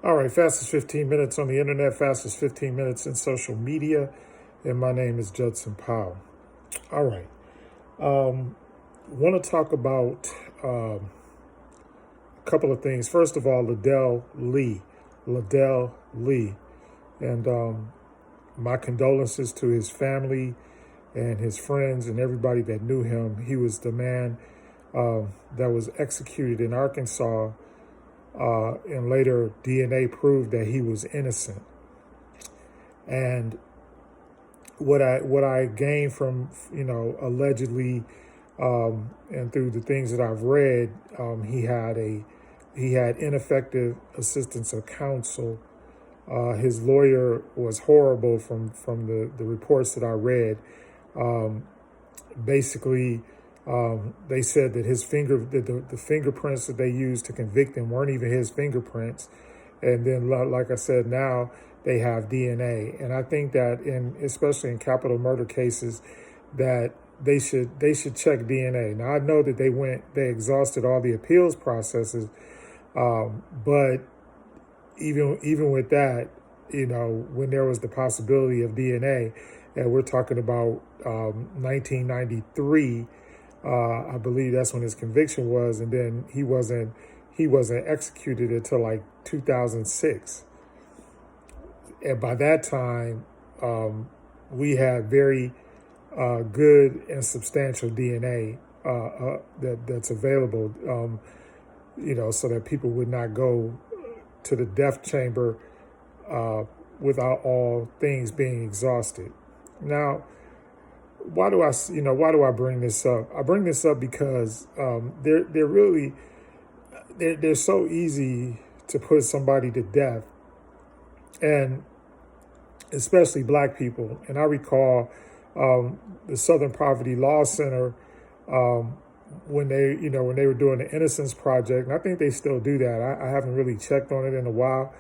All right, fastest 15 minutes on the internet, fastest 15 minutes in social media, and my name is Judson Powell. All right, want to talk about a couple of things. First of all, Ladell Lee, and my condolences to his family and his friends and everybody that knew him. He was the man that was executed in Arkansas. And later DNA proved that he was innocent. And what I gained from allegedly and through the things that I've read, he had ineffective assistance of counsel. His lawyer was horrible from the reports that I read. Basically, they said that the fingerprints that they used to convict him weren't even his fingerprints. And then, like I said, now they have DNA. And I think that especially in capital murder cases, that they should check DNA. Now I know that they exhausted all the appeals processes, but even with that, when there was the possibility of DNA, and we're talking about 1993. I believe that's when his conviction was, and then he wasn't executed until like 2006. And by that time, we had very good and substantial DNA that's available, so that people would not go to the death chamber without all things being exhausted. Now, why do I bring this up? I bring this up because they're so easy to put somebody to death, and especially black people. And I recall the Southern Poverty Law Center when they were doing the Innocence Project, and I think they still do that. I haven't really checked on it in a while,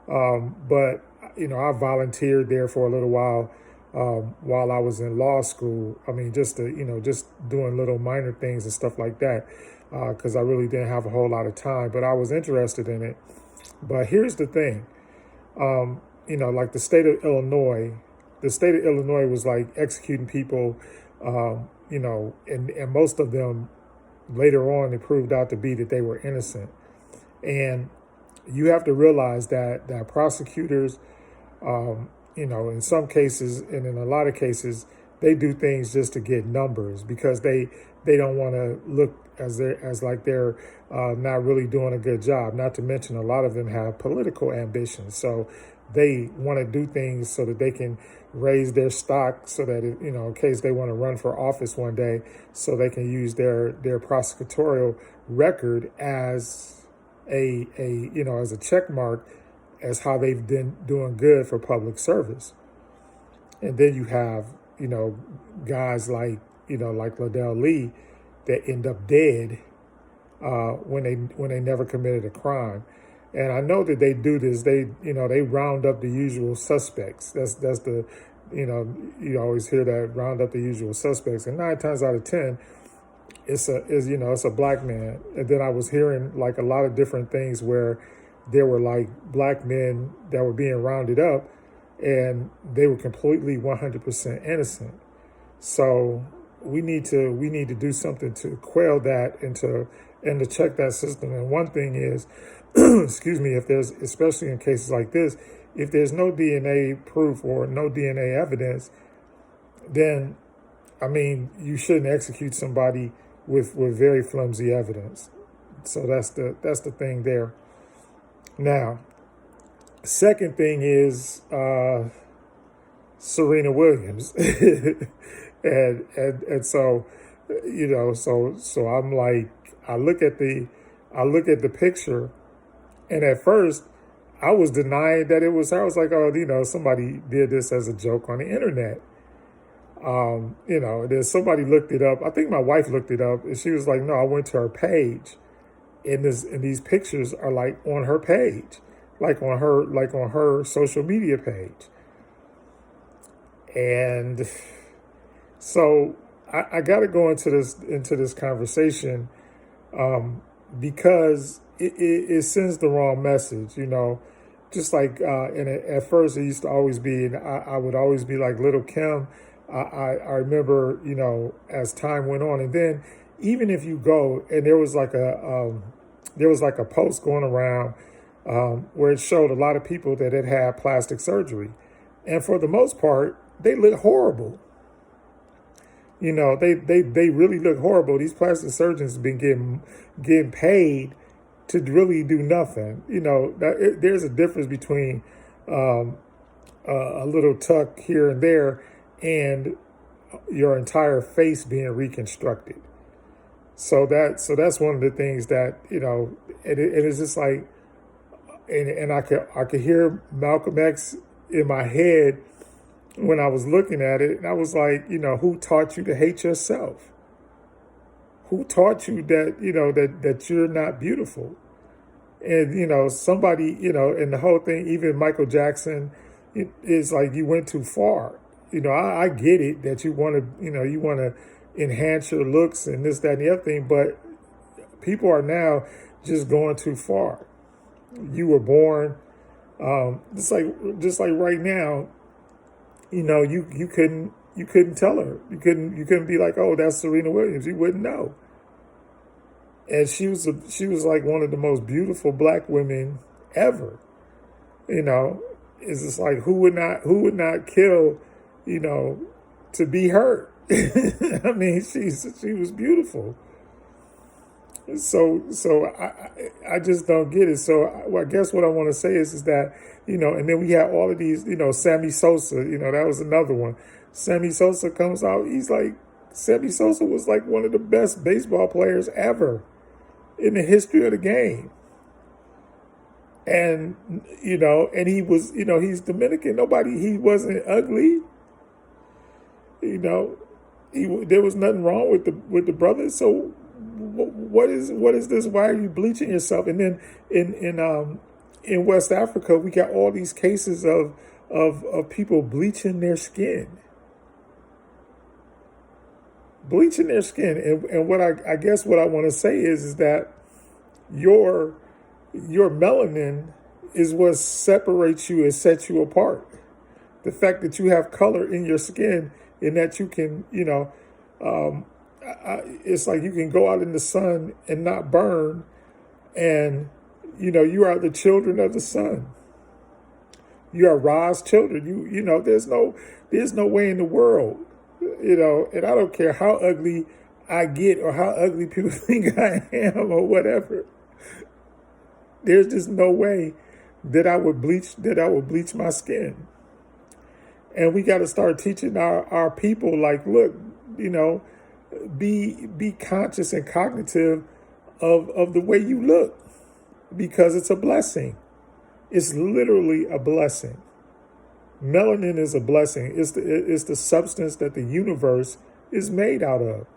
but I volunteered there for a little while I was in law school. I mean, just doing little minor things and stuff like that, because I really didn't have a whole lot of time, but I was interested in it. But here's the thing, like the state of Illinois was like executing people, and most of them later on, it proved out to be that they were innocent. And you have to realize that prosecutors, in some cases and in a lot of cases, they do things just to get numbers because they don't want to look as like they're not really doing a good job. Not to mention, a lot of them have political ambitions, so they want to do things so that they can raise their stock, so that in case they want to run for office one day, so they can use their prosecutorial record as as a check mark as how they've been doing good for public service. And then you have, guys like Ladell Lee that end up dead when they never committed a crime. And I know that they do this. They round up the usual suspects. That's the, you always hear that, round up the usual suspects. And 9 times out of 10, it's a black man. And then I was hearing like a lot of different things where there were like black men that were being rounded up and they were completely 100% innocent. So we need to do something to quell that and to check that system. And one thing is, excuse me, if there's, especially in cases like this, if there's no DNA proof or no DNA evidence, then you shouldn't execute somebody with very flimsy evidence. So that's the thing there. Now, second thing is Serena Williams, and so so I'm like, I look at the picture, and at first I was denying that it was her. I was like, oh, somebody did this as a joke on the internet. Then somebody looked it up. I think my wife looked it up, and she was like, no, I went to her page. And these pictures are like on her page, like on her social media page. And so I got to go into this conversation because it sends the wrong message. just like, and at first it used to always be, and I would always be like Little Kim. I remember, as time went on, and then even if you go, and there was like a post going around where it showed a lot of people that had had plastic surgery, and for the most part, they look horrible. They really look horrible. These plastic surgeons have been getting paid to really do nothing. There's a difference between a little tuck here and there and your entire face being reconstructed. So that's one of the things that it is just like, and I could hear Malcolm X in my head when I was looking at it, and I was like, who taught you to hate yourself? Who taught you that you're not beautiful? And somebody, and the whole thing, even Michael Jackson, it is like you went too far. I get it that you want to enhance your looks and this, that, and the other thing, but people are now just going too far. You were born just like right now. You couldn't tell her. You couldn't be like, oh, that's Serena Williams. You wouldn't know. And she was like one of the most beautiful black women ever. It's just like who would not kill, to be her. I mean, she was beautiful. So I just don't get it. So I guess what I want to say is that, and then we had all of these, Sammy Sosa, that was another one. Sammy Sosa comes out. Sammy Sosa was like one of the best baseball players ever in the history of the game. And, and he was, he's Dominican. He wasn't ugly. There was nothing wrong with the brother. So what is this? Why are you bleaching yourself? And then in West Africa, we got all these cases of people bleaching their skin. Bleaching their skin. And what I guess what I want to say is that your melanin is what separates you and sets you apart. The fact that you have color in your skin and that you can, it's like you can go out in the sun and not burn, and you are the children of the sun. You are Ra's children. There's no way in the world, and I don't care how ugly I get or how ugly people think I am or whatever. There's just no way that I would bleach my skin. And we got to start teaching our people, like, look, be conscious and cognitive of the way you look, because it's a blessing. It's literally a blessing. Melanin is a blessing. It's the substance that the universe is made out of.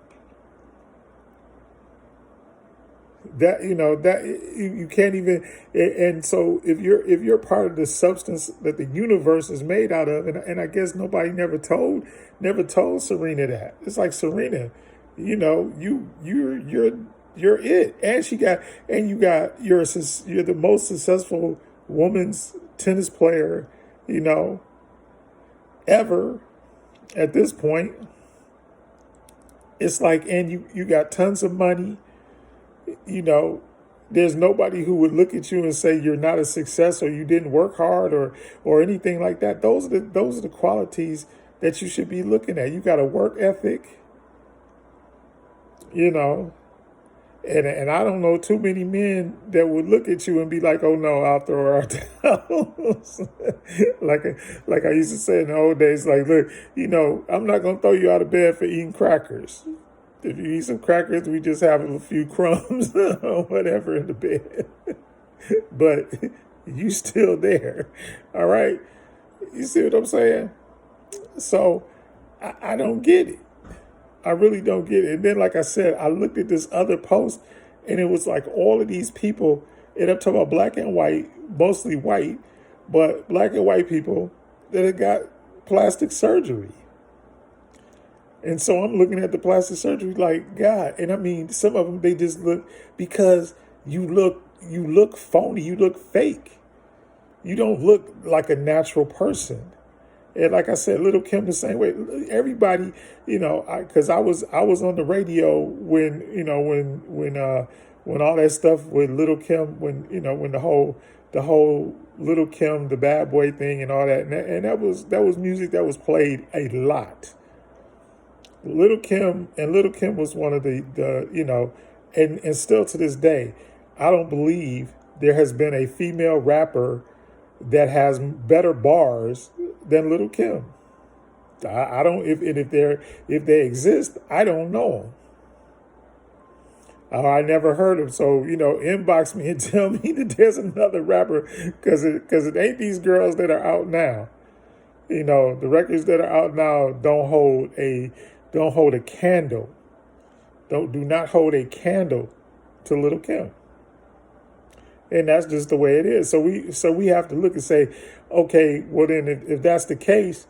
That you can't even, and so if you're part of the substance that the universe is made out of, and I guess nobody never told Serena that. It's like, Serena, you're it, and you're the most successful women's tennis player, ever at this point. It's like, and you got tons of money. There's nobody who would look at you and say you're not a success or you didn't work hard or anything like that. Those are the qualities that you should be looking at. You got a work ethic, and I don't know too many men that would look at you and be like, oh no, I'll throw her out the house. like I used to say in the old days, like, look, I'm not gonna throw you out of bed for eating crackers. If you eat some crackers, we just have a few crumbs or whatever in the bed. But you still there. All right? You see what I'm saying? So I don't get it. I really don't get it. And then, like I said, I looked at this other post, and it was like all of these people, and I'm talking about black and white, mostly white, but black and white people that had got plastic surgery. And so I'm looking at the plastic surgery like, God. And I mean, some of them, they just look, because you look phony, you look fake. You don't look like a natural person. And like I said, Little Kim the same way. Everybody, because I was on the radio when when all that stuff with Little Kim, when the whole Little Kim, the bad boy thing, and all that, and that was music that was played a lot. Little Kim was one of the and still to this day, I don't believe there has been a female rapper that has better bars than Little Kim. I don't if they exist, I don't know them. I never heard them. So inbox me and tell me that there's another rapper because it ain't these girls that are out now. The records that are out now don't hold a candle. Do not hold a candle to Little Kim. And that's just the way it is. So we have to look and say, okay, well then if that's the case,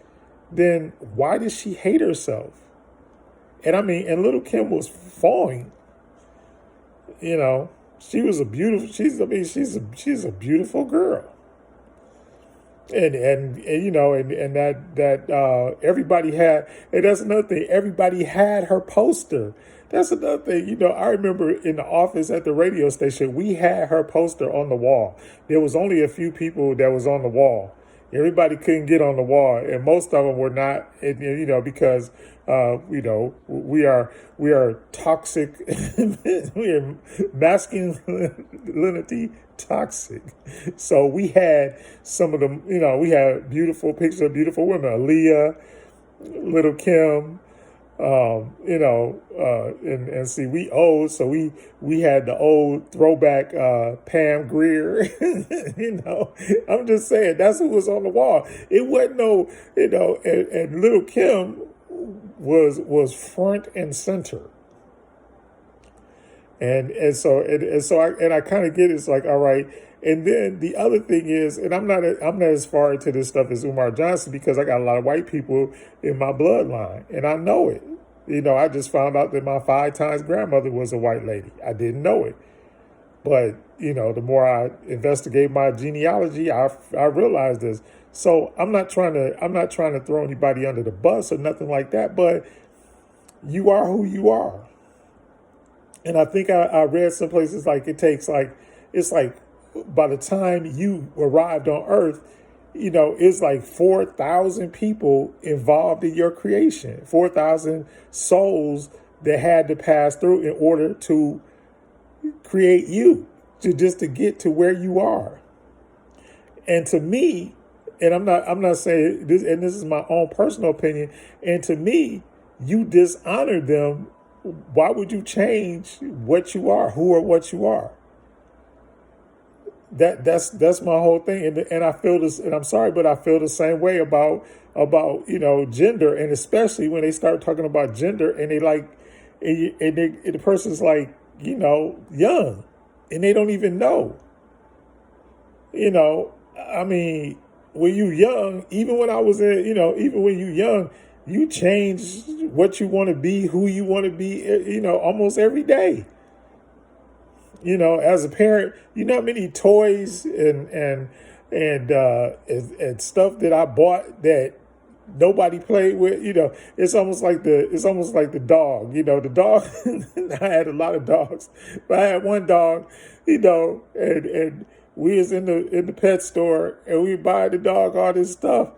then why does she hate herself? And Little Kim was fine. She was she's a beautiful girl. And that everybody had, and that's another thing, everybody had her poster. That's another thing. I remember in the office at the radio station, we had her poster on the wall. There was only a few people that was on the wall. Everybody couldn't get on the wall, and most of them were not. Because we are toxic. We are masculinity toxic. So we had some of them. We had beautiful pictures of beautiful women, Aaliyah, Little Kim. And see, we old, so we had the old throwback Pam Grier. I'm just saying that's who was on the wall. It wasn't no, and Little Kim was front and center. And I kind of get it. It's like, all right. And then the other thing is, and I'm not as far into this stuff as Umar Johnson because I got a lot of white people in my bloodline, and I know it. I just found out that my 5 times grandmother was a white lady. I didn't know it, but the more I investigate my genealogy, I realized this. So I'm not trying to throw anybody under the bus or nothing like that. But you are who you are, and I think I read some places like it's like by the time you arrived on Earth, it's like 4,000 people involved in your creation, 4,000 souls that had to pass through in order to create you, to get to where you are. And to me, and I'm not saying this, and this is my own personal opinion, and to me, you dishonor them. Why would you change what you are, who or what you are? That's my whole thing, and I feel this, and I'm sorry, but I feel the same way about gender, and especially when they start talking about gender, and they like, and the person's like young, and they don't even know. When you young, even when I was in, even when you young, you change what you want to be, who you want to be, almost every day. As a parent, how many toys and stuff that I bought that nobody played with. It's almost like the dog. The dog. I had a lot of dogs, but I had one dog. And we was in the pet store and we buy the dog all this stuff.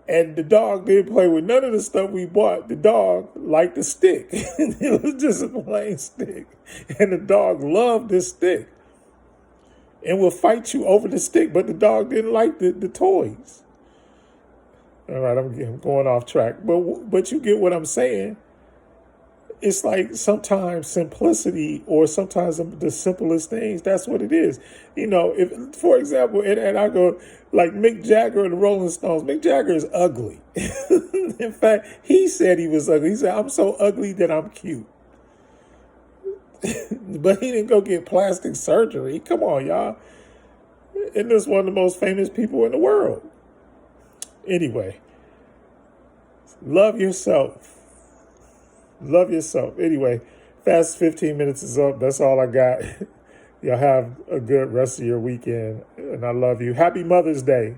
And the dog didn't play with none of the stuff we bought. The dog liked the stick. It was just a plain stick. And the dog loved this stick. And will fight you over the stick, but the dog didn't like the toys. All right, I'm going off track. But you get what I'm saying. It's like sometimes simplicity, or sometimes the simplest things, that's what it is. If, for example, and I go like Mick Jagger and the Rolling Stones. Mick Jagger is ugly. In fact, he said he was ugly. He said, I'm so ugly that I'm cute. But he didn't go get plastic surgery. Come on, y'all. And this is one of the most famous people in the world. Anyway, love yourself. Love yourself. Anyway, fast 15 minutes is up. That's all I got. Y'all have a good rest of your weekend, and I love you. Happy Mother's Day.